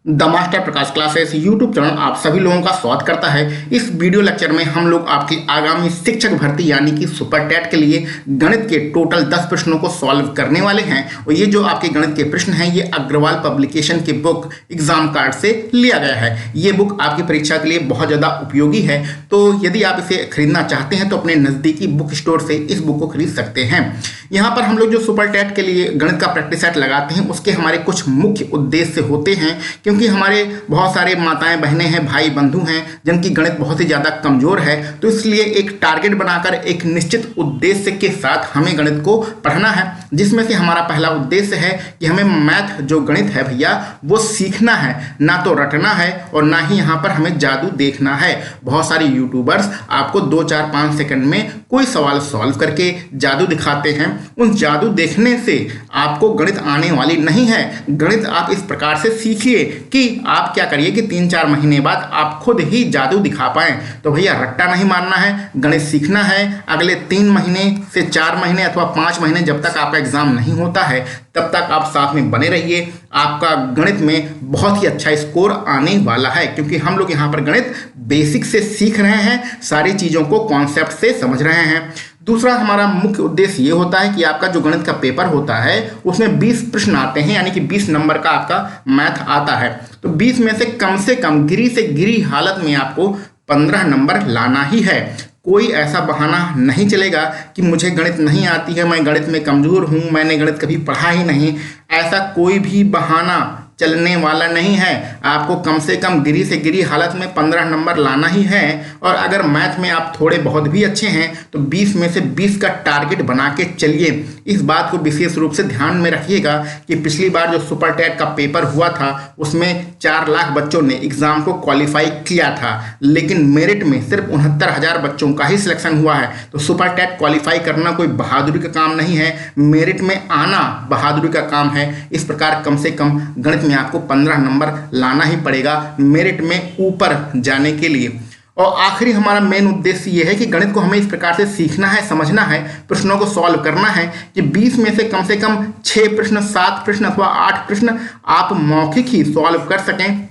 The master Prakash classes YouTube channel आप सभी लोगों का स्वागत करता है। इस वीडियो लेक्चर में हम लोग आपकी आगामी शिक्षक भर्ती यानी कि सुपर टेट के लिए गणित के टोटल 10 प्रश्नों को सॉल्व करने वाले हैं। और ये जो आपके गणित के प्रश्न हैं ये अग्रवाल पब्लिकेशन की बुक एग्जाम कार्ड से लिया गया है। ये बुक आपकी परीक्षा के लिए बहुत ज़्यादा उपयोगी है, तो यदि आप इसे खरीदना चाहते हैं तो अपने नज़दीकी बुक स्टोर से इस बुक को खरीद सकते हैं। यहाँ पर हम लोग जो सुपर टेट के लिए गणित का प्रैक्टिस सेट लगाते हैं उसके हमारे कुछ मुख्य उद्देश्य होते हैं, क्योंकि हमारे बहुत सारे माताएं बहनें हैं, भाई बंधु हैं जिनकी गणित बहुत ही ज़्यादा कमज़ोर है। तो इसलिए एक टारगेट बनाकर एक निश्चित उद्देश्य के साथ हमें गणित को पढ़ना है, जिसमें से हमारा पहला उद्देश्य है कि हमें मैथ जो गणित है भैया वो सीखना है, ना तो रटना है और ना ही यहाँ पर हमें जादू देखना है। बहुत सारे यूट्यूबर्स आपको 2, 4, 5 सेकंड में कोई सवाल सॉल्व करके जादू दिखाते हैं। उन जादू देखने से आपको गणित आने वाली नहीं है। गणित आप इस प्रकार से सीखिए कि आप क्या करिए कि 3-4 महीने बाद आप खुद ही जादू दिखा पाएं। तो भैया रट्टा नहीं मारना है, गणित सीखना है। अगले 3 महीने से 4 महीने अथवा 5 महीने जब तक आपका एग्जाम नहीं होता है तब तक आप साथ में बने रहिए। आपका गणित में बहुत ही अच्छा स्कोर आने वाला है, क्योंकि हम लोग यहाँ पर गणित बेसिक से सीख रहे हैं, सारी चीज़ों को कॉन्सेप्ट से समझ रहे हैं। दूसरा हमारा मुख्य उद्देश्य ये होता है कि आपका जो गणित का पेपर होता है उसमें 20 प्रश्न आते हैं, यानी कि 20 नंबर का आपका मैथ आता है। तो 20 में से कम गिरी से गिरी हालत में आपको 15 नंबर लाना ही है। कोई ऐसा बहाना नहीं चलेगा कि मुझे गणित नहीं आती है, मैं गणित में कमज़ोर हूँ, मैंने गणित कभी पढ़ा ही नहीं। ऐसा कोई भी बहाना चलने वाला नहीं है। आपको कम से कम गिरी से गिरी हालत में 15 नंबर लाना ही है। और अगर मैथ में आप थोड़े बहुत भी अच्छे हैं तो 20 में से 20 का टारगेट बना के चलिए। इस बात को विशेष रूप से ध्यान में रखिएगा कि पिछली बार जो सुपर टेट का पेपर हुआ था उसमें 4 लाख बच्चों ने एग्ज़ाम को क्वालिफाई किया था, लेकिन मेरिट में सिर्फ 69,000 बच्चों का ही सिलेक्शन हुआ है। तो सुपर टेट क्वालिफाई करना कोई बहादुरी का काम नहीं है, मेरिट में आना बहादुरी का काम है। इस प्रकार कम से कम गणित में आपको 15 नंबर लाना ही पड़ेगा मेरिट में ऊपर जाने के लिए। और आखिरी हमारा मेन उद्देश्य ये है कि गणित को हमें इस प्रकार से सीखना है, समझना है, प्रश्नों को सॉल्व करना है कि 20 में से कम 6 प्रश्न, 7 प्रश्न अथवा 8 प्रश्न आप मौखिक ही सॉल्व कर सकें।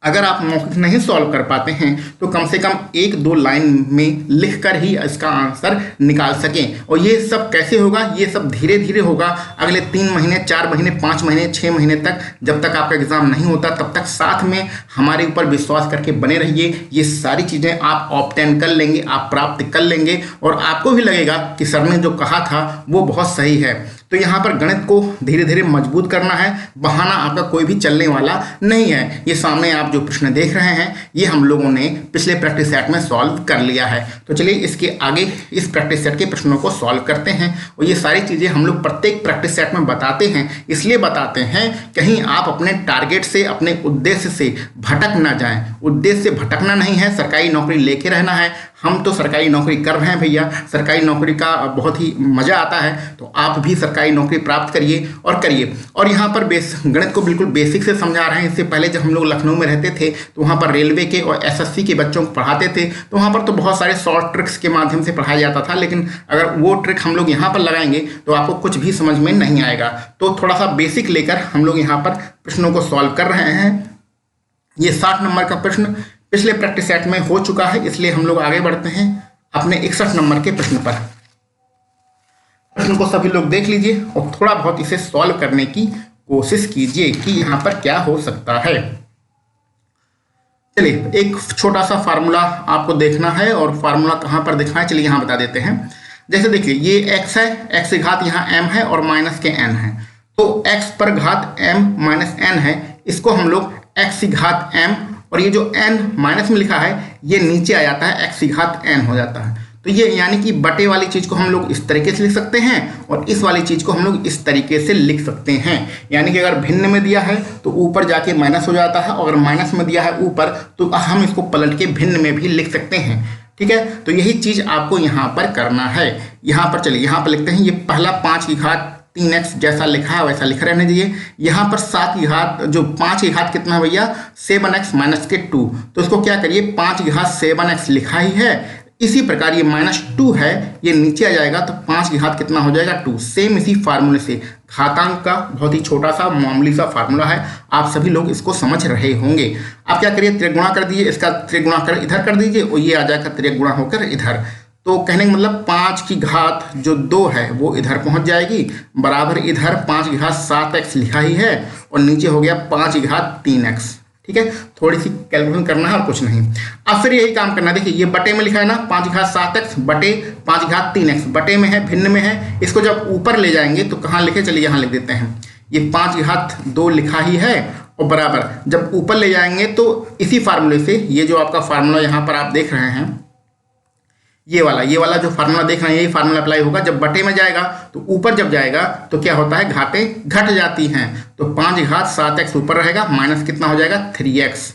अगर आप मौखिक नहीं सॉल्व कर पाते हैं तो कम से कम 1-2 लाइन में लिखकर ही इसका आंसर निकाल सकें। और ये सब कैसे होगा? ये सब धीरे धीरे होगा। अगले 3 महीने, 4 महीने, 5 महीने, 6 महीने तक, जब तक आपका एग्जाम नहीं होता तब तक साथ में हमारे ऊपर विश्वास करके बने रहिए। ये सारी चीज़ें आप ऑब्टेन कर लेंगे, आप प्राप्त कर लेंगे और आपको भी लगेगा कि सर ने जो कहा था वो बहुत सही है। तो यहाँ पर गणित को धीरे धीरे मजबूत करना है, बहाना आपका कोई भी चलने वाला नहीं है। ये सामने आप जो प्रश्न देख रहे हैं ये हम लोगों ने पिछले प्रैक्टिस सेट में सॉल्व कर लिया है। तो चलिए इसके आगे इस प्रैक्टिस सेट के प्रश्नों को सॉल्व करते हैं। और ये सारी चीज़ें हम लोग प्रत्येक प्रैक्टिस सेट में बताते हैं, इसलिए बताते हैं कहीं आप अपने टारगेट से, अपने उद्देश्य से भटक ना जाएं। उद्देश्य भटकना नहीं है, सरकारी नौकरी लेके रहना है। हम तो सरकारी नौकरी कर रहे हैं भैया, सरकारी नौकरी का बहुत ही मज़ा आता है, तो आप भी सरकारी नौकरी प्राप्त करिए और करिए। और यहाँ पर गणित को बिल्कुल बेसिक से समझा रहे हैं। इससे पहले जब हम लोग लखनऊ में रहते थे तो वहाँ पर रेलवे के और एसएससी के बच्चों को पढ़ाते थे, तो वहाँ पर तो बहुत सारे शॉर्ट ट्रिक्स के माध्यम से पढ़ाया जाता था, लेकिन अगर वो ट्रिक हम लोग यहाँ पर लगाएंगे तो आपको कुछ भी समझ में नहीं आएगा। तो थोड़ा सा बेसिक लेकर हम लोग यहाँ पर प्रश्नों को सॉल्व कर रहे हैं। ये 60 नंबर का प्रश्न पिछले प्रैक्टिस सेट में हो चुका है, इसलिए हम लोग आगे बढ़ते हैं अपने 61 नंबर के प्रश्न पर। प्रश्न को सभी लोग देख लीजिए और थोड़ा बहुत इसे सॉल्व करने की कोशिश कीजिए कि यहाँ पर क्या हो सकता है। चलिए एक छोटा सा फार्मूला आपको देखना है, और फार्मूला कहाँ पर देखना है चलिए यहाँ बता देते हैं। जैसे देखिए ये x है, x की घात यहाँ m है और माइनस के n है, तो x पर घात m माइनस n है, इसको हम लोग x की घात m, और ये जो n माइनस में लिखा है ये नीचे आ जाता है, x की घात n हो जाता है। तो ये यानी कि बटे वाली चीज़ को हम लोग इस तरीके से लिख सकते हैं और इस वाली चीज़ को हम लोग इस तरीके से लिख सकते हैं। यानी कि अगर भिन्न में दिया है तो ऊपर जाके माइनस हो जाता है, और अगर माइनस में दिया है ऊपर तो हम इसको पलट के भिन्न में भी लिख सकते हैं। ठीक है, तो यही चीज़ आपको यहाँ पर करना है। यहाँ पर चलिए यहाँ पर लिखते हैं, ये पहला 5 की घात 3x जैसा लिखा है वैसा लिखा रहने दीजिए। यहाँ पर 7 की घात, जो 5 की घात कितना है भैया 7x माइनस के 2, तो इसको क्या करिए 5 की घात 7x लिखा ही है, इसी प्रकार ये -2 है, ये नीचे आ जाएगा तो 5 की घात कितना हो जाएगा 2। सेम इसी फार्मूले से, घातांक का बहुत ही छोटा सा मामूली सा फार्मूला है, आप सभी लोग इसको समझ रहे होंगे। आप क्या करिए, त्रिगुणा कर दीजिए, इसका त्रिगुणा कर इधर कर दीजिए और ये आ जाएगा त्रिगुणा होकर इधर। तो कहने का मतलब 5 की घात जो 2 है वो इधर पहुंच जाएगी, बराबर इधर 5 की घात 7x लिखा ही है और नीचे हो गया 5 की घात 3x। ठीक है, थोड़ी सी कैलकुलेशन करना है और कुछ नहीं। अब फिर यही काम करना है, देखिए ये बटे में लिखा है ना, 5 की घात 7x बटे 5 की घात 3x, बटे में है, भिन्न में है। इसको जब ऊपर ले जाएंगे तो कहाँ लिखे, चलिए यहाँ लिख देते हैं। ये 5 की घात 2 लिखा ही है और बराबर जब ऊपर ले जाएंगे तो इसी फार्मूले से, ये जो आपका फार्मूला यहाँ पर आप देख रहे हैं, ये वाला जो फार्मूला देख रहे हैं, यही फार्मूला अप्लाई होगा। जब बटे में जाएगा तो ऊपर जब जाएगा तो क्या होता है, घातें घट जाती हैं। तो 5 की घात 7x ऊपर रहेगा, माइनस कितना हो जाएगा 3x।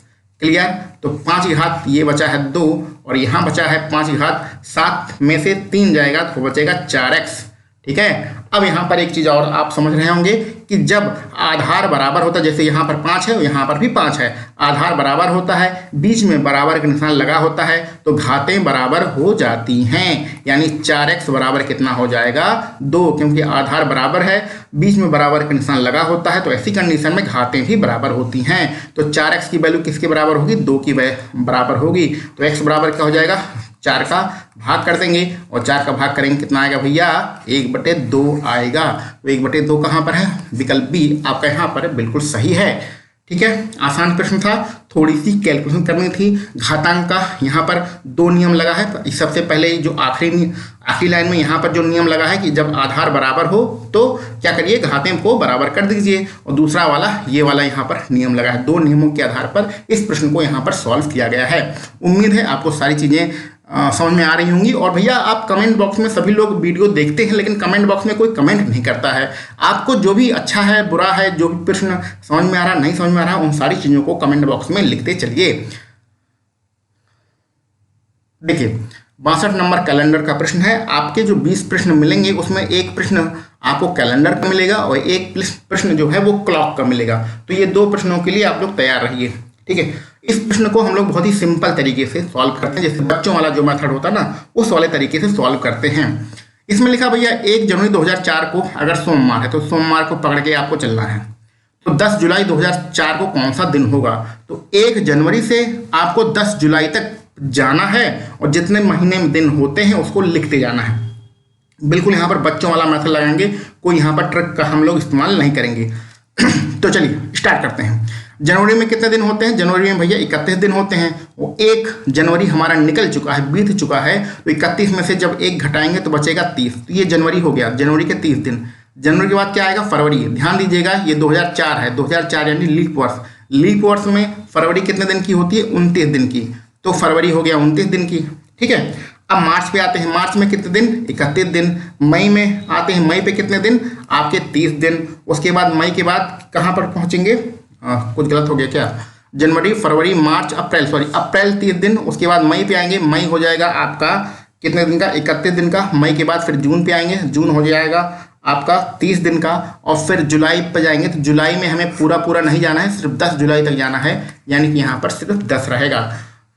क्लियर। तो 5 की घात ये बचा है 2 और यहाँ बचा है 5 की घात 7 में से 3 जाएगा तो बचेगा 4x। ठीक है। अब यहाँ पर एक चीज़ और आप समझ रहे होंगे कि जब आधार बराबर होता है, जैसे यहाँ पर 5 है यहाँ पर भी 5 है, आधार बराबर होता है, बीच में बराबर का निशान लगा होता है तो घातें बराबर हो जाती हैं। यानी 4x बराबर कितना हो जाएगा 2, क्योंकि आधार बराबर है, बीच में बराबर का निशान लगा होता है, तो ऐसी कंडीशन में घातें भी बराबर होती हैं। तो 4x की वैल्यू किसके बराबर होगी, 2 की बराबर होगी। तो x बराबर क्या हो जाएगा, 4 का भाग कर देंगे और 4 का भाग करेंगे कितना आएगा भैया, 1/2 आएगा। तो 1/2 कहाँ पर है, विकल्प बी आपका यहाँ पर बिल्कुल सही है। ठीक है, आसान प्रश्न था, थोड़ी सी कैलकुलेशन करनी थी। घातांक का यहाँ पर 2 नियम लगा है। सबसे पहले जो आखिरी लाइन में यहाँ पर जो नियम लगा है कि जब आधार बराबर हो तो क्या करिए, घातें को बराबर कर दीजिए। और दूसरा वाला ये वाला यहाँ पर नियम लगा है। 2 नियमों के आधार पर इस प्रश्न को यहाँ पर सॉल्व किया गया है। उम्मीद है आपको सारी चीज़ें समझ में आ रही होंगी। और भैया आप कमेंट बॉक्स में, सभी लोग वीडियो देखते हैं लेकिन कमेंट बॉक्स में कोई कमेंट नहीं करता है। आपको जो भी अच्छा है, बुरा है, जो भी प्रश्न समझ में आ रहा, नहीं समझ में आ रहा, उन सारी चीज़ों को कमेंट बॉक्स में लिखते चलिए। देखिए 62 नंबर कैलेंडर का प्रश्न है। आपके जो 20 प्रश्न मिलेंगे उसमें एक प्रश्न आपको कैलेंडर का मिलेगा और एक प्रश्न जो है वो क्लॉक का मिलेगा। तो ये 2 प्रश्नों के लिए आप लोग तैयार रहिए। ठीक है, इस प्रश्न को हम लोग बहुत ही सिंपल तरीके से सॉल्व करते हैं, जैसे बच्चों वाला जो मेथड होता है ना, उस वाले तरीके से सॉल्व करते हैं। इसमें लिखा भैया 1 जनवरी 2004 को अगर सोमवार है तो सोमवार को पकड़ के आपको चलना है। तो 10 जुलाई 2004 को कौन सा दिन होगा, तो 1 जनवरी से आपको 10 जुलाई तक जाना है और जितने महीने में दिन होते हैं उसको लिखते जाना है। बिल्कुल यहाँ पर बच्चों वाला मेथड लगाएंगे, कोई यहाँ पर ट्रिक का हम लोग इस्तेमाल नहीं करेंगे। तो चलिए स्टार्ट करते हैं। जनवरी में कितने दिन होते हैं, जनवरी में भैया 31 दिन होते हैं। वो 1 जनवरी हमारा निकल चुका है, बीत चुका है, तो 31 में से जब 1 घटाएंगे तो बचेगा 30। तो ये जनवरी हो गया, जनवरी के 30 दिन। जनवरी के बाद क्या आएगा, फरवरी। ध्यान दीजिएगा ये 2004 है, 2004 यानी लीप वर्ष। लीप वर्ष में फरवरी कितने दिन की होती है, 29 दिन की, तो फरवरी हो गया 29 दिन की। ठीक है, अब मार्च पे आते हैं। मार्च में कितने दिन, 31 दिन। मई में आते हैं, मई पे कितने दिन, आपके 30 दिन। उसके बाद मई के बाद कहाँ पर पहुँचेंगे, कुछ गलत हो गया क्या, जनवरी, फरवरी, मार्च, अप्रैल 30 दिन। उसके बाद मई पे आएंगे, मई हो जाएगा आपका कितने दिन का, 31 दिन का। मई के बाद फिर जून पे आएंगे, जून हो जाएगा आपका 30 दिन का। और फिर जुलाई पे जाएंगे तो जुलाई में हमें पूरा नहीं जाना है, सिर्फ 10 जुलाई तक जाना है, यानी कि यहाँ पर सिर्फ 10 रहेगा।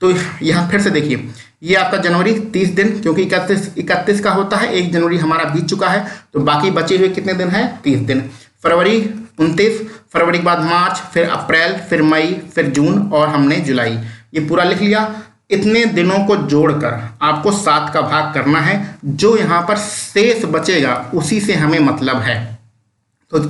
तो यहाँ फिर से देखिए, ये आपका जनवरी 30 दिन, क्योंकि 31 का होता है, 1 जनवरी हमारा बीत चुका है, तो बाकी बचे हुए कितने दिन है, 30 दिन। फरवरी 29, फरवरी के बाद मार्च, फिर अप्रैल, फिर मई, फिर जून और हमने जुलाई, ये पूरा लिख लिया। इतने दिनों को जोड़कर आपको 7 का भाग करना है, जो यहाँ पर शेष बचेगा उसी से हमें मतलब है। तो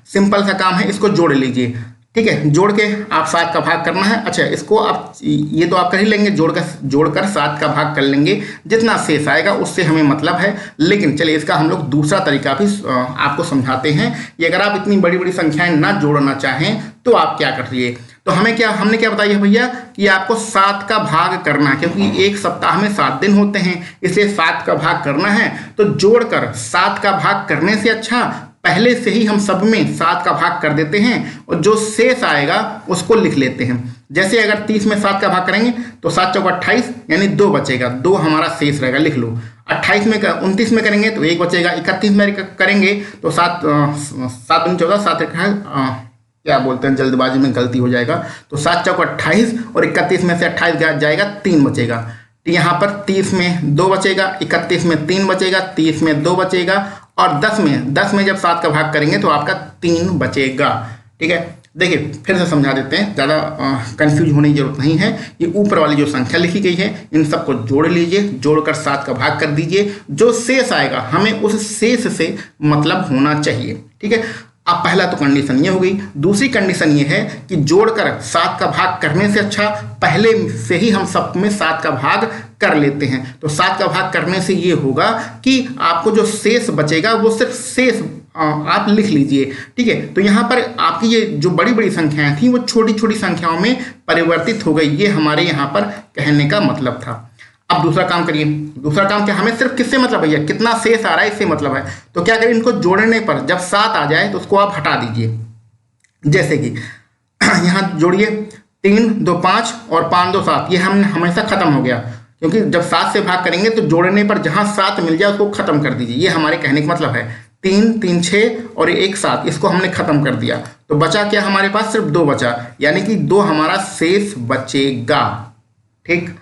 सिंपल सा काम है, इसको जोड़ लीजिए। ठीक है, जोड़ के आप 7 का भाग करना है। अच्छा, इसको आप ये तो आप कर ही लेंगे, जोड़कर 7 का भाग कर लेंगे, जितना शेष आएगा उससे हमें मतलब है। लेकिन चलिए इसका हम लोग दूसरा तरीका भी आपको समझाते हैं। ये अगर आप इतनी बड़ी बड़ी संख्याएं ना जोड़ना चाहें तो आप क्या करिए, तो हमने क्या बताया भैया कि आपको 7 का भाग करना है, क्योंकि एक सप्ताह में 7 दिन होते हैं, इसलिए 7 का भाग करना है। तो जोड़कर 7 का भाग करने से अच्छा पहले से ही हम सब में 7 का भाग कर देते हैं और जो शेष आएगा उसको लिख लेते हैं। जैसे अगर 30 में 7 का भाग करेंगे तो 7 चौका 28, यानी 2 बचेगा, 2 हमारा शेष रहेगा, लिख लो। 28 में 29 में करेंगे तो 1 बचेगा, 31 में करेंगे तो 7 दूनी 14, 7 क्या बोलते हैं, जल्दबाजी में गलती हो जाएगा, तो 7 चौका 28 और 31 में से 28 जाएगा, 3 बचेगा। तो यहाँ पर 30 में 2 बचेगा, 31 में 3 बचेगा, 30 में 2 बचेगा और 10 में जब 7 का भाग करेंगे तो आपका 3 बचेगा। ठीक है, देखिए फिर से समझा देते हैं, ज़्यादा कंफ्यूज होने की जरूरत नहीं है। ये ऊपर वाली जो संख्या लिखी गई है इन सबको जोड़ लीजिए, जोड़कर 7 का भाग कर दीजिए, जो शेष आएगा हमें उस शेष से मतलब होना चाहिए। ठीक है, अब पहला तो कंडीशन ये हो गई। दूसरी कंडीशन ये है कि जोड़कर 7 का भाग करने से अच्छा पहले से ही हम सब में 7 का भाग कर लेते हैं। तो 7 का भाग करने से ये होगा कि आपको जो शेष बचेगा वो सिर्फ शेष आप लिख लीजिए। ठीक है, तो यहाँ पर आपकी ये जो बड़ी बड़ी संख्याएं थी वो छोटी छोटी संख्याओं में परिवर्तित हो गई, ये हमारे यहाँ पर कहने का मतलब था। अब दूसरा काम करिए। दूसरा काम क्या, हमें सिर्फ किससे मतलब भैया, कितना शेष आ रहा है इससे मतलब है। तो क्या करें, इनको जोड़ने पर जब 7 आ जाए तो उसको आप हटा दीजिए। जैसे कि यहाँ जोड़िए 3 2 5 और 5 2 7, ये हमने हमेशा खत्म हो गया, क्योंकि जब 7 से भाग करेंगे तो जोड़ने पर जहाँ 7 मिल जाए उसको खत्म कर दीजिए, ये हमारे कहने का मतलब है। 3 3 6 और 1 7, इसको हमने खत्म कर दिया। तो बचा क्या हमारे पास, सिर्फ 2 बचा, यानी कि 2 हमारा शेष बचेगा। ठीक,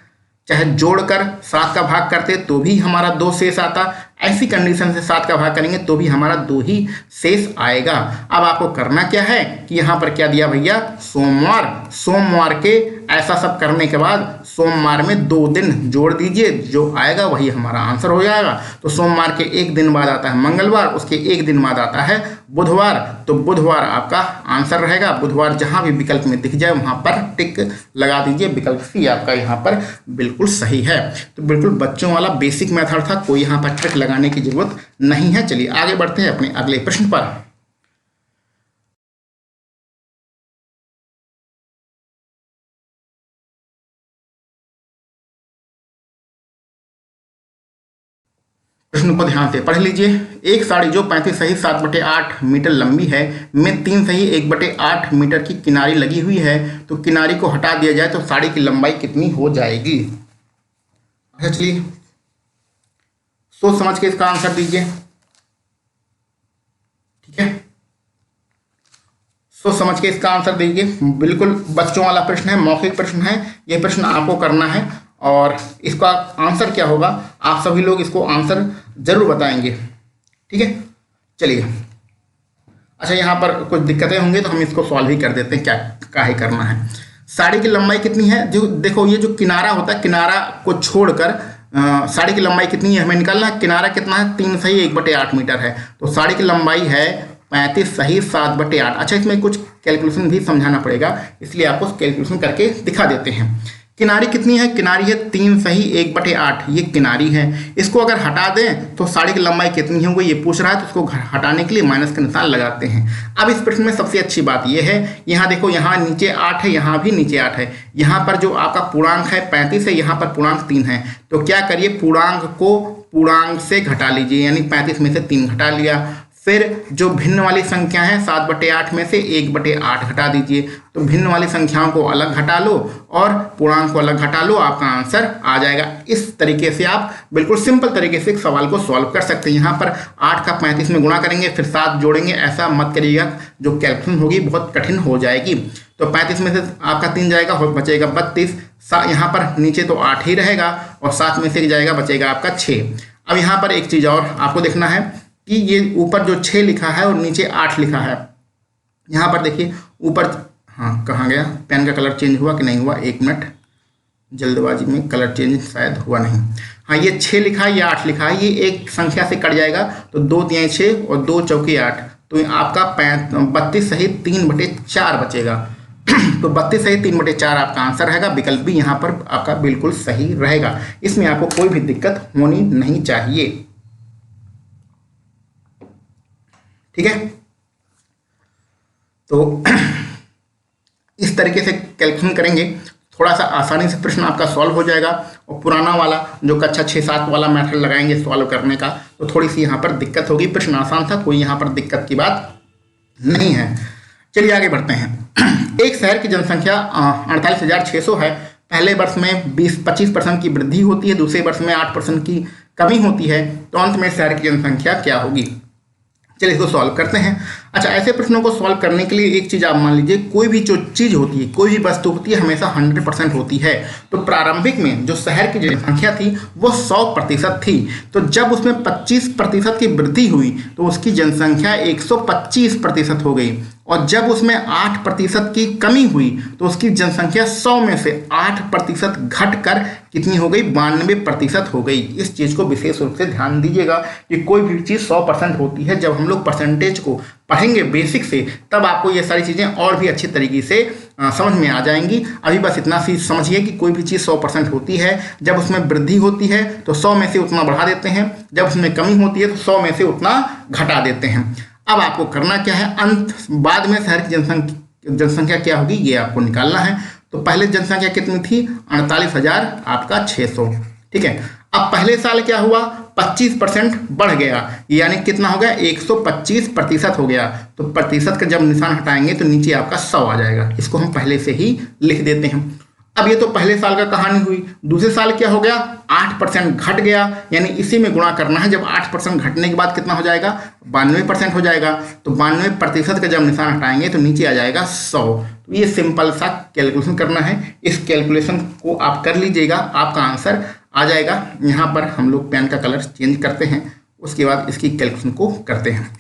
चाहे जोड़कर 7 का भाग करते तो भी हमारा 2 शेष आता, ऐसी कंडीशन से 7 का भाग करेंगे तो भी हमारा 2 ही शेष आएगा। अब आपको करना क्या है कि यहाँ पर क्या दिया भैया, सोमवार के ऐसा सब करने के बाद सोमवार में 2 दिन जोड़ दीजिए, जो आएगा वही हमारा आंसर हो जाएगा। तो सोमवार के एक दिन बाद आता है मंगलवार, उसके एक दिन बाद आता है बुधवार, तो बुधवार आपका आंसर रहेगा। बुधवार जहां भी विकल्प में दिख जाए वहां पर टिक लगा दीजिए, विकल्प सी आपका यहाँ पर बिल्कुल सही है। तो बिल्कुल बच्चों वाला बेसिक मेथड था, कोई यहाँ पर ट्रिक लगाने की जरूरत नहीं है। चलिए आगे बढ़ते हैं अपने अगले प्रश्न पर। प्रश्न को ध्यान से पढ़ लीजिए। एक साड़ी जो 35 सही 7/8 मीटर लंबी है में 3 सही 1/8 मीटर की किनारी लगी हुई है, तो किनारी को हटा दिया जाए तो साड़ी की लंबाई कितनी हो जाएगी। अच्छा चलिए सोच समझ के इसका आंसर दीजिए। ठीक है, सोच समझ के इसका आंसर दीजिए। बिल्कुल बच्चों वाला प्रश्न है, मौखिक प्रश्न है, यह प्रश्न आपको करना है और इसका आंसर क्या होगा आप सभी लोग इसको आंसर जरूर बताएंगे। ठीक है, चलिए। अच्छा यहाँ पर कुछ दिक्कतें होंगी तो हम इसको सॉल्व ही कर देते हैं, क्या ही करना है। साड़ी की लंबाई कितनी है, जो देखो ये जो किनारा होता है, किनारा को छोड़कर साड़ी की लंबाई कितनी है हमें निकालना है। किनारा कितना है, 3 सही 1/8 मीटर है, तो साड़ी की लंबाई है 35 सही 7/8। अच्छा इसमें कुछ कैलकुलेशन भी समझाना पड़ेगा, इसलिए आपको कैलकुलेशन करके दिखा देते हैं। किनारी कितनी है, किनारी है 3 सही 1/8, ये किनारी है। इसको अगर हटा दें तो साड़ी की लंबाई कितनी होगी ये पूछ रहा है, तो इसको हटाने के लिए माइनस का निशान लगाते हैं। अब इस प्रश्न में सबसे अच्छी बात ये है, यहाँ देखो यहाँ नीचे 8 है, यहाँ भी नीचे 8 है, यहाँ पर जो आपका पूर्णांक है 35 है, यहाँ पर पूर्णांक 3 है। तो क्या करिए, पूर्णांक को पूर्णांक से घटा लीजिए, यानी 35 में से 3 घटा लिया। फिर जो भिन्न वाली संख्या है 7/8 में से 1/8 घटा दीजिए। तो भिन्न वाली संख्याओं को अलग घटा लो और पूर्णांक को अलग घटा लो, आपका आंसर आ जाएगा। इस तरीके से आप बिल्कुल सिंपल तरीके से एक सवाल को सॉल्व कर सकते हैं। यहाँ पर 8 का 35 में गुणा करेंगे फिर 7 जोड़ेंगे, ऐसा मत करिएगा, जो कैलकुलेशन होगी बहुत कठिन हो जाएगी। तो 35 में से आपका 3 जाएगा, बचेगा 32। यहाँ पर नीचे तो 8 ही रहेगा और 7 में से जाएगा, बचेगा आपका 6। अब यहाँ पर एक चीज़ और आपको देखना है कि ये ऊपर जो 6 लिखा है और नीचे 8 लिखा है, यहाँ पर देखिए ऊपर, हाँ कहाँ गया, पेन का कलर चेंज हुआ कि नहीं हुआ, 1 मिनट, जल्दबाजी में कलर चेंज शायद हुआ नहीं। हाँ ये 6 लिखा है, ये 8 लिखा है, ये एक संख्या से कट जाएगा, तो 2 तिहाई 6 और 2 चौके 8, तो आपका 32 सही 3/4 बचेगा। तो 32 सही 3/4 आपका आंसर रहेगा। विकल्प भी यहाँ पर आपका बिल्कुल सही रहेगा, इसमें आपको कोई भी दिक्कत होनी नहीं चाहिए। ठीक है, तो इस तरीके से कैलकुलेशन करेंगे, थोड़ा सा आसानी से प्रश्न आपका सॉल्व हो जाएगा। और पुराना वाला जो कक्षा 6-7 वाला मेथड लगाएंगे सॉल्व करने का, तो थोड़ी सी यहाँ पर दिक्कत होगी। प्रश्न आसान था, कोई यहाँ पर दिक्कत की बात नहीं है। चलिए आगे बढ़ते हैं। एक शहर की जनसंख्या 48,600 है। पहले वर्ष में 25% की वृद्धि होती है, दूसरे वर्ष में 8% की कमी होती है, तो अंत में शहर की जनसंख्या क्या होगी। चलिए इसको सॉल्व करते हैं। अच्छा, ऐसे प्रश्नों को सॉल्व करने के लिए एक चीज़ आप मान लीजिए, कोई भी जो चीज़ होती है, कोई भी वस्तु होती है, हमेशा 100% होती है। तो प्रारंभिक में जो शहर की जनसंख्या थी वो 100% थी। तो जब उसमें 25% की वृद्धि हुई तो उसकी जनसंख्या 125% हो गई। और जब उसमें 8% की कमी हुई तो उसकी जनसंख्या 100 में से 8% घटकर कितनी हो गई? 92% हो गई। इस चीज़ को विशेष रूप से ध्यान दीजिएगा कि कोई भी चीज़ 100% होती है। जब हम लोग परसेंटेज को पढ़ेंगे बेसिक से, तब आपको ये सारी चीज़ें और भी अच्छी तरीके से समझ में आ जाएंगी। अभी बस इतना सी समझिए कि कोई भी चीज़ 100% होती है। जब उसमें वृद्धि होती है तो 100 में से उतना बढ़ा देते हैं, जब उसमें कमी होती है तो 100 में से उतना घटा देते हैं। अब आपको करना क्या है, अंत बाद में शहर की जनसंख्या क्या होगी ये आपको निकालना है। तो पहले जनसंख्या कितनी थी? 48,000 आपका 600। ठीक है, अब पहले साल क्या हुआ? 25% बढ़ गया, यानी कितना हो गया? 125% हो गया। तो प्रतिशत का जब निशान हटाएंगे तो नीचे आपका 100 आ जाएगा। इसको हम पहले से ही लिख देते हैं। अब ये तो पहले साल का कहानी हुई। दूसरे साल क्या हो गया? 8% घट गया, यानी इसी में गुणा करना है। जब 8% घटने के बाद कितना हो जाएगा? 92% हो जाएगा। तो 92% का जब निशान हटाएंगे तो नीचे आ जाएगा 100। तो ये सिंपल सा कैलकुलेशन करना है। इस कैलकुलेशन को आप कर लीजिएगा, आपका आंसर आ जाएगा। यहाँ पर हम लोग पेन का कलर चेंज करते हैं, उसके बाद इसकी कैलकुलेशन को करते हैं।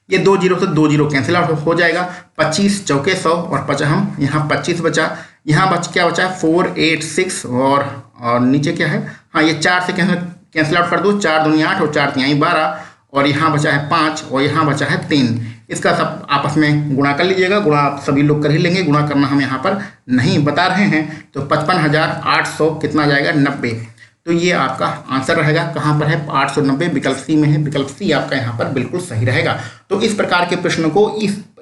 ये 2 जीरो से 2 जीरो कैंसिल आउट हो जाएगा। 25 चौके 100 और 50 हम यहाँ 25 बचा। यहाँ क्या बचा? 4 8 6 और नीचे क्या है? हाँ, ये 4 से कैंसिल आउट कर दो। 4 दूनी 8 और 4 तिहाई 12 और यहाँ बचा है 5 और यहाँ बचा है 3। इसका सब आपस में गुणा कर लीजिएगा। गुणा आप सभी लोग कर ही लेंगे, गुणा करना हम यहाँ पर नहीं बता रहे हैं। तो 55,800 कितना आ जाएगा? 90। तो ये आपका आंसर रहेगा। कहाँ पर है? 890, विकल्प सी में है। विकल्प सी आपका यहाँ पर बिल्कुल सही रहेगा। तो इस प्रकार के प्रश्न को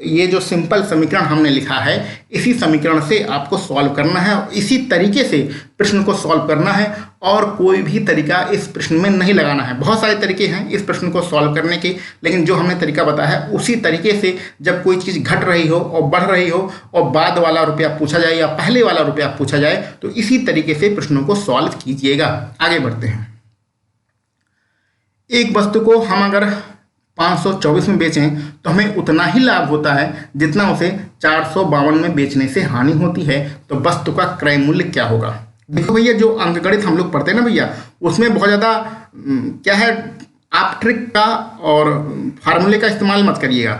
ये जो सिंपल समीकरण हमने लिखा है, इसी समीकरण से आपको सॉल्व करना है, इसी तरीके से प्रश्न को सॉल्व करना है और कोई भी तरीका इस प्रश्न में नहीं लगाना है। बहुत सारे तरीके हैं इस प्रश्न को सॉल्व करने के, लेकिन जो हमने तरीका बताया है उसी तरीके से जब कोई चीज़ घट रही हो और बढ़ रही हो और बाद वाला रुपया पूछा जाए या पहले वाला रुपया पूछा जाए, तो इसी तरीके से प्रश्नों को सॉल्व कीजिएगा। आगे बढ़ते हैं। एक वस्तु को हम अगर 524 में बेचें तो हमें उतना ही लाभ होता है जितना उसे 452 में बेचने से हानि होती है। तो वस्तु का क्रय मूल्य क्या होगा? देखो भैया, जो अंकगणित हम लोग पढ़ते हैं ना भैया, उसमें बहुत ज़्यादा क्या है, आप ट्रिक का और फार्मूले का इस्तेमाल मत करिएगा।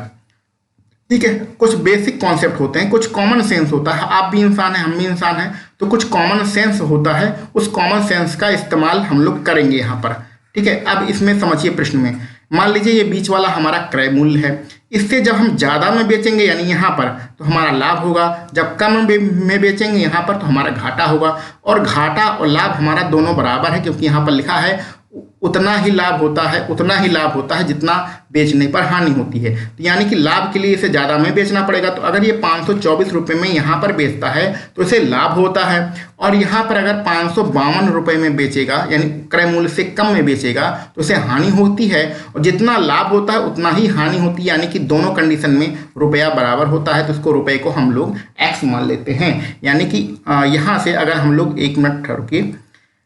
ठीक है, कुछ बेसिक कॉन्सेप्ट होते हैं, कुछ कॉमन सेंस होता है। आप भी इंसान हैं, हम भी इंसान हैं, तो कुछ कॉमन सेंस होता है। उस कॉमन सेंस का इस्तेमाल हम लोग करेंगे यहाँ पर। ठीक है, अब इसमें समझिए प्रश्न में मान लीजिए ये बीच वाला हमारा क्रय मूल्य है। इससे जब हम ज़्यादा में बेचेंगे यानी यहाँ पर तो हमारा लाभ होगा, जब कम में बेचेंगे यहाँ पर तो हमारा घाटा होगा। और घाटा और लाभ हमारा दोनों बराबर है, क्योंकि यहाँ पर लिखा है उतना ही लाभ होता है जितना बेचने पर हानि होती है। तो यानी कि लाभ के लिए इसे ज़्यादा में बेचना पड़ेगा। तो अगर ये 524 रुपये में यहाँ पर बेचता है तो इसे लाभ होता है, और यहाँ पर अगर 552 रुपये में बेचेगा यानी क्रय मूल्य से कम में बेचेगा तो इसे हानि होती है। और जितना लाभ होता है उतना ही हानि होती है, यानी कि दोनों कंडीशन में रुपया बराबर होता है। तो इसको रुपये को हम लोग एक्स मान लेते हैं। यानी कि यहाँ से अगर हम लोग 1 मिनट रुकिए,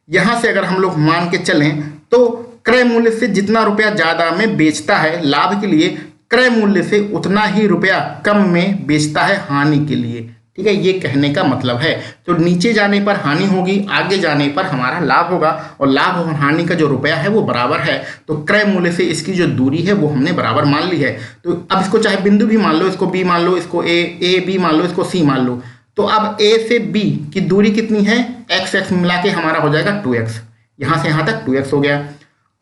यहाँ से अगर हम लोग मान के चलें तो क्रय मूल्य से जितना रुपया ज़्यादा में बेचता है लाभ के लिए, क्रय मूल्य से उतना ही रुपया कम में बेचता है हानि के लिए। ठीक है, ये कहने का मतलब है। तो नीचे जाने पर हानि होगी, आगे जाने पर हमारा लाभ होगा, और लाभ और हानि का जो रुपया है वो बराबर है। तो क्रय मूल्य से इसकी जो दूरी है वो हमने बराबर मान ली है। तो अब इसको चाहे बिंदु भी मान लो, इसको बी मान लो, इसको ए बी मान लो, इसको सी मान लो। तो अब ए से बी की दूरी कितनी है? x मिला के हमारा हो जाएगा 2x। यहाँ से यहाँ तक 2x हो गया।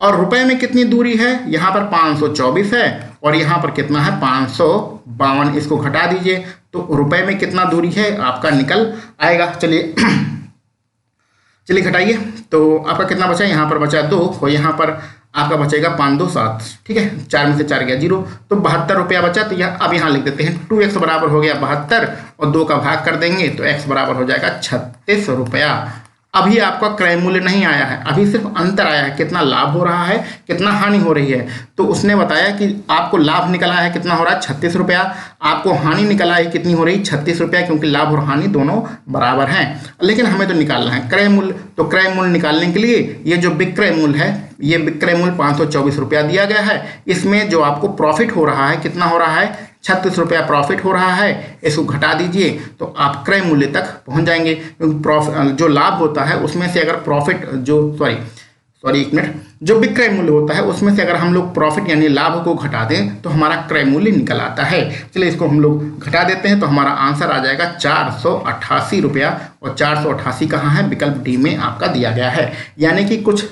और रुपए में कितनी दूरी है? यहाँ पर 524 है और यहाँ पर कितना है? 552। इसको घटा दीजिए तो रुपए में कितना दूरी है आपका निकल आएगा। चलिए चलिए घटाइए। तो आपका कितना बचा? यहाँ पर बचा 2 और यहाँ पर आपका बचेगा 5 2 7। ठीक है, 4 में से 4 गया 0, तो 72 रुपया बचा। तो अब यहाँ लिख देते हैं 2x बराबर हो गया 72 और 2 का भाग कर देंगे तो x बराबर हो जाएगा 36 रुपया। अभी आपका क्रय मूल्य नहीं आया है, अभी सिर्फ अंतर आया है, कितना लाभ हो रहा है कितना हानि हो रही है। तो उसने बताया कि आपको लाभ निकला है कितना हो रहा है 36 रुपया, आपको हानि निकला है कितनी हो रही 36 रुपया, क्योंकि लाभ और हानि दोनों बराबर हैं। लेकिन हमें तो निकालना है क्रय मूल्य, तो क्रय मूल्य निकालने के लिए ये जो विक्रय मूल्य है, ये विक्रय मूल्य 524 रुपया दिया गया है। इसमें जो आपको प्रॉफिट हो रहा है कितना हो रहा है 36 रुपया प्रॉफिट हो रहा है, इसको घटा दीजिए तो आप क्रय मूल्य तक पहुंच जाएंगे। क्योंकि जो लाभ होता है उसमें से अगर प्रॉफिट एक मिनट, जो विक्रय मूल्य होता है उसमें से अगर हम लोग प्रॉफिट यानी लाभ को घटा दें तो हमारा क्रय मूल्य निकल आता है। चलिए इसको हम लोग घटा देते हैं तो हमारा आंसर आ जाएगा 488 रुपया, और 488 कहाँ है, विकल्प डी में आपका दिया गया है। यानी कि कुछ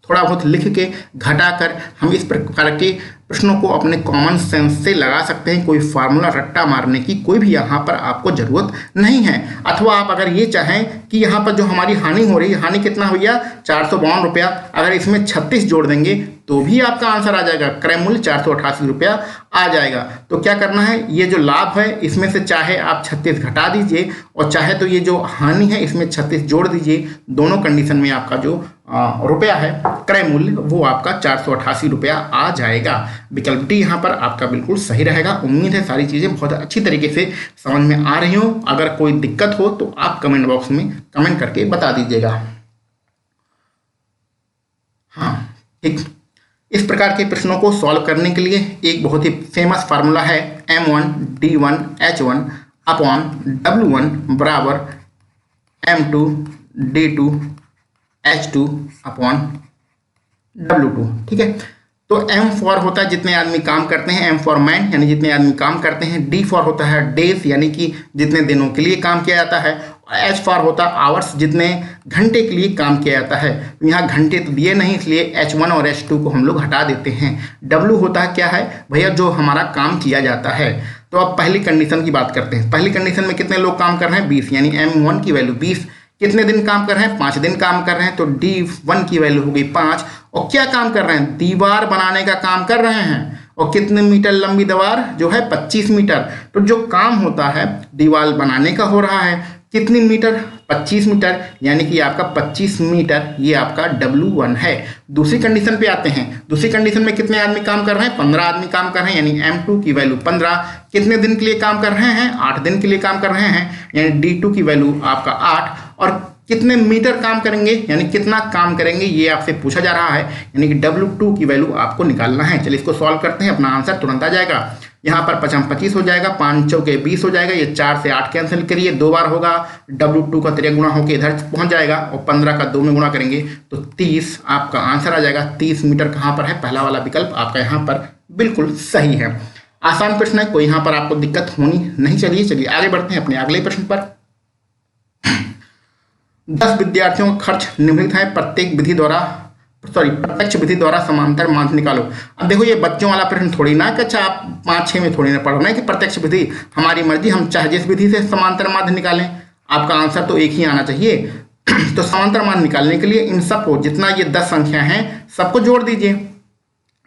थोड़ा बहुत लिख के घटाकर हम इस प्रकार के प्रश्नों को अपने कॉमन सेंस से लगा सकते हैं। कोई फार्मूला रट्टा मारने की कोई भी यहाँ पर आपको जरूरत नहीं है। अथवा आप अगर ये चाहें कि यहाँ पर जो हमारी हानि हो रही है, हानि कितना भैया 452 रुपया, अगर इसमें 36 जोड़ देंगे तो भी आपका आंसर आ जाएगा, क्रय मूल्य 488 रुपया आ जाएगा। तो क्या करना है, ये जो लाभ है इसमें से चाहे आप 36 घटा दीजिए और चाहे तो ये जो हानि है इसमें 36 जोड़ दीजिए। दोनों कंडीशन में आपका जो रुपया है क्रय मूल्य वो आपका 488 रुपया आ जाएगा। विकल्प डी यहाँ पर आपका बिल्कुल सही रहेगा। उम्मीद है सारी चीज़ें बहुत अच्छी तरीके से समझ में आ रही हो। अगर कोई दिक्कत हो तो आप कमेंट बॉक्स में कमेंट करके बता दीजिएगा। हाँ ठीक, इस प्रकार के प्रश्नों को सॉल्व करने के लिए एक बहुत ही फेमस फार्मूला है M1D1H1 अपॉन W1 बराबर M2D2H2 अपॉन W2। ठीक है, तो M फॉर होता है जितने आदमी काम करते हैं, M फॉर मैन यानी जितने आदमी काम करते हैं, D फॉर होता है डेज यानी कि जितने दिनों के लिए काम किया जाता है, H फॉर होता है आवर्स जितने घंटे के लिए काम किया जाता है। यहाँ घंटे तो दिए नहीं इसलिए H1 और H2 को हम लोग हटा देते हैं। W होता है क्या है भैया, जो हमारा काम किया जाता है। तो अब पहली कंडीशन की बात करते हैं। पहली कंडीशन में कितने लोग काम कर रहे हैं 20, यानी M1 की वैल्यू 20। कितने दिन काम कर रहे हैं 5 दिन काम कर रहे हैं, तो D1 की वैल्यू हो गई 5। और क्या काम कर रहे हैं, दीवार बनाने का काम कर रहे हैं। और कितने मीटर लंबी दीवार जो है 25 मीटर। तो जो काम होता है दीवार बनाने का हो रहा है कितनी मीटर 25 मीटर, यानी कि आपका 25 मीटर ये आपका W1 है। दूसरी कंडीशन पे आते हैं। दूसरी कंडीशन में कितने आदमी काम कर रहे हैं 15 आदमी काम कर रहे हैं, यानी M2 की वैल्यू 15। कितने दिन के लिए काम कर रहे हैं 8 दिन के लिए काम कर रहे हैं, यानी D2 की वैल्यू आपका 8। और कितने मीटर काम करेंगे यानी कितना काम करेंगे ये आपसे पूछा जा रहा है, यानी कि W2 की वैल्यू आपको निकालना है। चलिए इसको सॉल्व करते हैं, अपना आंसर तुरंत आ जाएगा। यहाँ पर 5 25 हो जाएगा, 5 चौके 20 हो जाएगा, ये 4 से 8 कैंसिल करिए, 2 बार होगा, W2 का 3 गुणा होकर इधर पहुंच जाएगा और 15 का 2 में गुणा करेंगे तो 30 आपका आंसर आ जाएगा। 30 मीटर कहाँ पर है, पहला वाला विकल्प आपका यहाँ पर बिल्कुल सही है। आसान प्रश्न है, कोई यहाँ पर आपको दिक्कत होनी नहीं चाहिए। चलिए आगे बढ़ते हैं अपने अगले प्रश्न पर। 10 विद्यार्थियों का खर्च निम्नलिखित है, प्रत्यक्ष विधि द्वारा समांतर माध्य निकालो। अब देखो ये बच्चों वाला प्रश्न थोड़ी ना कि अच्छा आप 5-6 में थोड़ी ना पढ़ रहे हैं कि प्रत्यक्ष विधि हमारी मर्जी, हम चाहे जिस विधि से समांतर माध्य निकालें, आपका आंसर तो एक ही आना चाहिए। तो समांतर माध्य निकालने के लिए इन सबको, जितना ये 10 संख्या हैं सबको जोड़ दीजिए।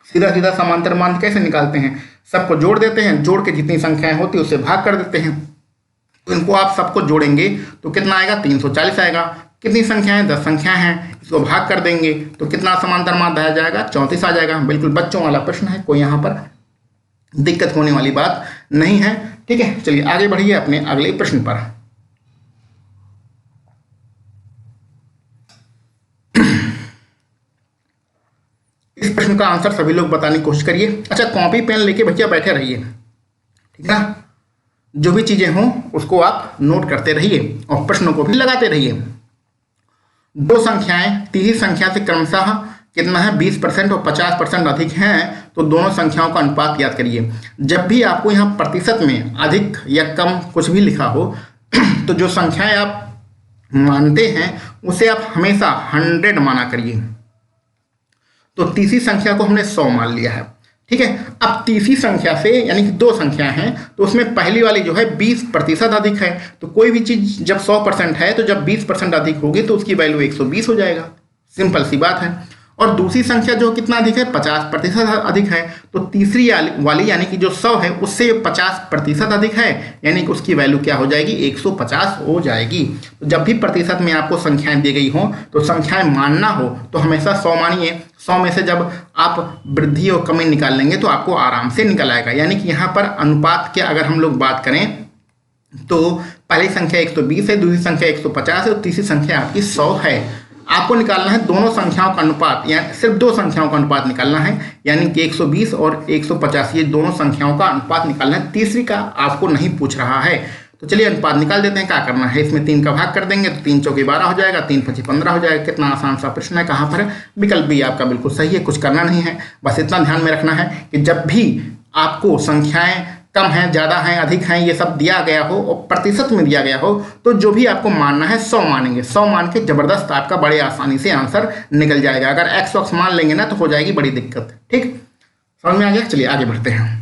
सीधा सीधा समांतर माध्य कैसे निकालते हैं, सबको जोड़ देते हैं, जोड़ के जितनी संख्याएं होती है उससे भाग कर देते हैं। तो इनको आप सबको जोड़ेंगे तो कितना आएगा 340 आएगा। कितनी संख्याएं 10 संख्या हैं, इसको भाग कर देंगे तो कितना समांतर माध्य आ जाएगा 34 आ जाएगा। बिल्कुल बच्चों वाला प्रश्न है, कोई यहाँ पर दिक्कत होने वाली बात नहीं है। ठीक है, चलिए आगे बढ़िए अपने अगले प्रश्न पर। इस प्रश्न का आंसर सभी लोग बताने की कोशिश करिए। अच्छा कॉपी पेन लेके भैया बैठे रहिए, ठीक है ना, जो भी चीजें हों उसको आप नोट करते रहिए और प्रश्नों को भी लगाते रहिए। 2 संख्याएं तीसरी संख्या से क्रमशः कितना है 20% और 50% अधिक हैं, तो दोनों संख्याओं का अनुपात ज्ञात करिए। जब भी आपको यहाँ प्रतिशत में अधिक या कम कुछ भी लिखा हो तो जो संख्याएं आप मानते हैं उसे आप हमेशा 100 माना करिए। तो तीसरी संख्या को हमने 100 मान लिया है, ठीक है। अब तीसरी संख्या से यानी कि 2 संख्या हैं तो उसमें पहली वाली जो है 20% अधिक है, तो कोई भी चीज जब 100% है तो जब 20% अधिक होगी तो उसकी वैल्यू 120 हो जाएगा, सिंपल सी बात है। और दूसरी संख्या जो कितना अधिक है, 50% अधिक है। तो तीसरी वाली यानी कि जो 100 है उससे 50% अधिक है, यानी कि उसकी वैल्यू क्या हो जाएगी, 150 हो जाएगी। तो जब भी प्रतिशत में आपको संख्याएं दी गई हो तो संख्याएं मानना हो तो हमेशा 100 मानिए। 100 में से जब आप वृद्धि और कमी निकाल लेंगे तो आपको आराम से निकल आएगा। यानी कि यहाँ पर अनुपात के अगर हम लोग बात करें तो पहली संख्या 120 है, दूसरी संख्या 150 है और तीसरी संख्या आपकी 100 है। आपको निकालना है दोनों संख्याओं का अनुपात, यानी सिर्फ दो संख्याओं का अनुपात निकालना है, यानी कि 120 और 150 ये दोनों संख्याओं का अनुपात निकालना है। तीसरी का आपको नहीं पूछ रहा है। तो चलिए अनुपात निकाल देते हैं। क्या करना है, इसमें 3 का भाग कर देंगे तो 3 चौके 12 हो जाएगा, 3 पची 15 हो जाएगा। कितना आसान सा प्रश्न है। कहाँ पर है, विकल्प भी आपका बिल्कुल सही है, कुछ करना नहीं है। बस इतना ध्यान में रखना है कि जब भी आपको संख्याएं कम हैं, ज़्यादा हैं, अधिक हैं, ये सब दिया गया हो और प्रतिशत में दिया गया हो तो जो भी आपको मानना है 100 मानेंगे। 100 मान के जबरदस्त आपका बड़े आसानी से आंसर निकल जाएगा। अगर एक्स वक्स मान लेंगे ना तो हो जाएगी बड़ी दिक्कत। ठीक, समझ में आ गया। चलिए आगे बढ़ते हैं।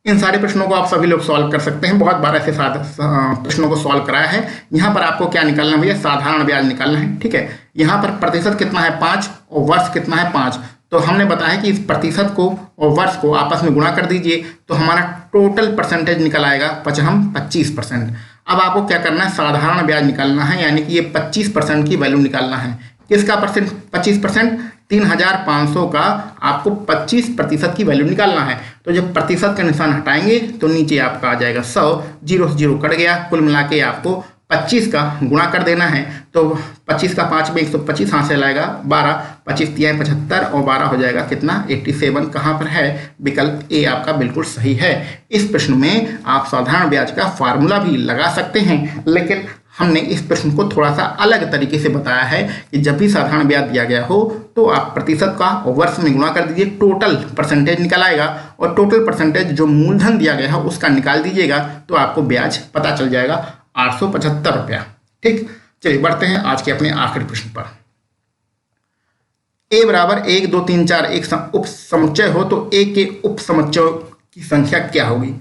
इन सारे प्रश्नों को आप सभी लोग सॉल्व कर सकते हैं। बहुत बार ऐसे प्रश्नों को सॉल्व कराया है। यहाँ पर आपको क्या निकालना है भैया, साधारण ब्याज निकालना है। ठीक है, यहाँ पर प्रतिशत कितना है 5 और वर्ष कितना है 5। तो हमने बताया कि इस प्रतिशत को और वर्ष को आपस में गुणा कर दीजिए तो हमारा टोटल परसेंटेज निकल आएगा 25%। अब आपको क्या करना है, साधारण ब्याज निकालना है, यानी कि ये 25% की वैल्यू निकालना है। किसका परसेंट, 25%, 3500 का आपको 25% की वैल्यू निकालना है। तो जब प्रतिशत का निशान हटाएंगे तो नीचे आपका आ जाएगा 100, 0 से 0 कट गया, कुल मिला के आपको 25 का गुणा कर देना है। तो 25 का 5 में 125 हाथ से लाएगा 12, 25 तिहाई 75 और 12 हो जाएगा कितना 87। कहाँ पर है, विकल्प ए आपका बिल्कुल सही है। इस प्रश्न में आप साधारण ब्याज का फार्मूला भी लगा सकते हैं, लेकिन हमने इस प्रश्न को थोड़ा सा अलग तरीके से बताया है कि जब भी साधारण ब्याज दिया गया हो तो आप प्रतिशत का और वर्ष में गुणा कर दीजिए, टोटल परसेंटेज निकल आएगा और टोटल परसेंटेज जो मूलधन दिया गया है उसका निकाल दीजिएगा तो आपको ब्याज पता चल जाएगा 875 रुपया। ठीक, चलिए बढ़ते हैं आज के अपने आखिरी प्रश्न पर। ए बराबर 1 2 3 4 एक उप समुच्चय हो तो ए के उप समुच्चयों की संख्या क्या होगी।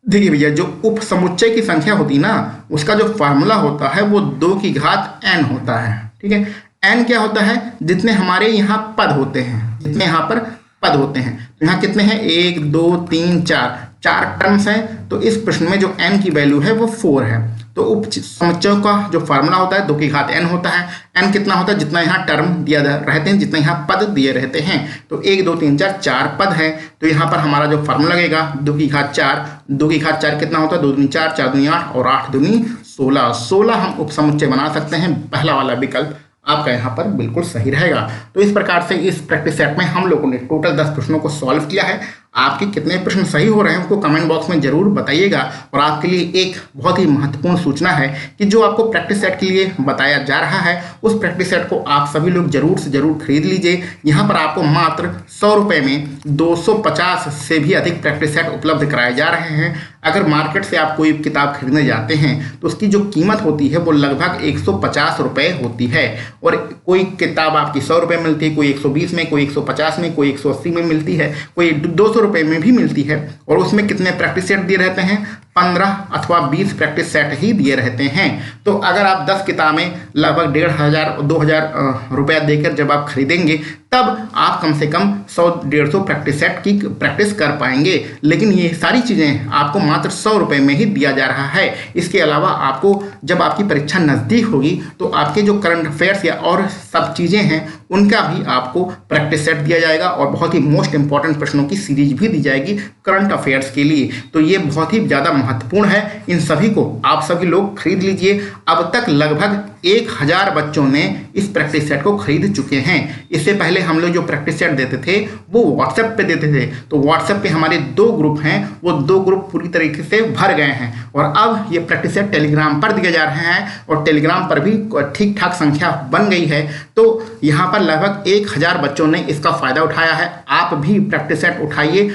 देखिए भैया, जो उप समुच्चय की संख्या होती ना उसका जो फार्मूला होता है वो 2 की घात n होता है। ठीक है, n क्या होता है, जितने हमारे यहाँ पद होते हैं, जितने यहाँ पर पद होते हैं। तो यहाँ कितने हैं, 1 2 3 4 टर्म्स हैं। तो इस प्रश्न में जो n की वैल्यू है वो 4 है। तो उप समुच्चयों का जो फार्मूला होता है 2 की घात n होता है। n कितना होता है, जितना यहाँ टर्म दिया रहते हैं, जितना यहाँ पद दिए रहते हैं। तो 1 2 3 4 पद है। तो यहाँ पर हमारा जो फार्मूला लगेगा 2 की घात 4, 2 की घात 4 कितना होता है, 2 दूनी 4, 4 दूनी 8 और 8 दूनी 16। 16 हम उप समुच्चय बना सकते हैं। पहला वाला विकल्प आपका यहाँ पर बिल्कुल सही रहेगा। तो इस प्रकार से इस प्रैक्टिस सेट में हम लोगों ने टोटल 10 प्रश्नों को सॉल्व किया है। आपके कितने प्रश्न सही हो रहे हैं उनको कमेंट बॉक्स में जरूर बताइएगा। और आपके लिए एक बहुत ही महत्वपूर्ण सूचना है कि जो आपको प्रैक्टिस सेट के लिए बताया जा रहा है उस प्रैक्टिस सेट को आप सभी लोग जरूर से जरूर खरीद लीजिए। यहाँ पर आपको मात्र 100 रुपये में 250 से भी अधिक प्रैक्टिस सेट उपलब्ध कराए जा रहे हैं। अगर मार्केट से आप कोई किताब खरीदने जाते हैं तो उसकी जो कीमत होती है वो लगभग 150 रुपये होती है। और कोई किताब आपकी 100 रुपये मिलती है, कोई 120 में, कोई 150 में, कोई 180 में मिलती है, कोई 200 रुपये में भी मिलती है। और उसमें कितने प्रैक्टिस सेट दिए रहते हैं, 15 अथवा 20 प्रैक्टिस सेट ही दिए रहते हैं। तो अगर आप 10 किताबें लगभग 1500 2000 रुपया देकर जब आप खरीदेंगे तब आप कम से कम 100-150 प्रैक्टिस सेट की प्रैक्टिस कर पाएंगे। लेकिन ये सारी चीज़ें आपको मात्र 100 रुपये में ही दिया जा रहा है। इसके अलावा आपको जब आपकी परीक्षा नज़दीक होगी तो आपके जो करंट अफेयर्स या और सब चीज़ें हैं उनका भी आपको प्रैक्टिस सेट दिया जाएगा और बहुत ही मोस्ट इंपॉर्टेंट प्रश्नों की सीरीज भी दी जाएगी करंट अफेयर्स के लिए। तो ये बहुत ही ज़्यादा महत्वपूर्ण है। इन सभी को आप सभी लोग खरीद लीजिए। अब तक लगभग 1000 बच्चों ने इस प्रैक्टिस सेट को खरीद चुके हैं। इससे पहले हम लोग जो प्रैक्टिस सेट देते थे वो व्हाट्सएप पे देते थे। तो व्हाट्सएप पे हमारे 2 ग्रुप हैं, वो 2 ग्रुप पूरी तरीके से भर गए हैं। और अब ये प्रैक्टिस सेट टेलीग्राम पर दिए जा रहे हैं और टेलीग्राम पर भी ठीक ठाक संख्या बन गई है। तो यहाँ पर लगभग 1000 बच्चों ने इसका फ़ायदा उठाया है। आप भी प्रैक्टिस सेट उठाइए,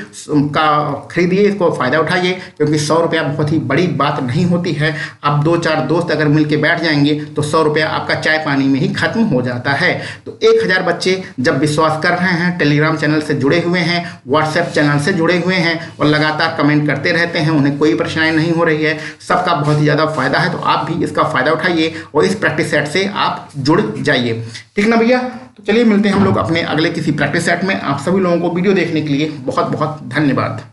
खरीदिए, इसको फ़ायदा उठाइए, क्योंकि 100 रुपया बहुत ही बड़ी बात नहीं होती है। अब 2-4 दोस्त अगर मिल के बैठ जाएंगे तो 100 100 रुपया आपका चाय पानी में ही खत्म हो जाता है। तो 1000 बच्चे जब विश्वास कर रहे हैं, टेलीग्राम चैनल से जुड़े हुए हैं, व्हाट्सएप चैनल से जुड़े हुए हैं और लगातार कमेंट करते रहते हैं, उन्हें कोई परेशानी नहीं हो रही है, सबका बहुत ही ज़्यादा फायदा है। तो आप भी इसका फायदा उठाइए और इस प्रैक्टिस सेट से आप जुड़ जाइए। ठीक ना भैया? तो चलिए मिलते हैं हम लोग अपने अगले किसी प्रैक्टिस सेट में। आप सभी लोगों को वीडियो देखने के लिए बहुत बहुत धन्यवाद।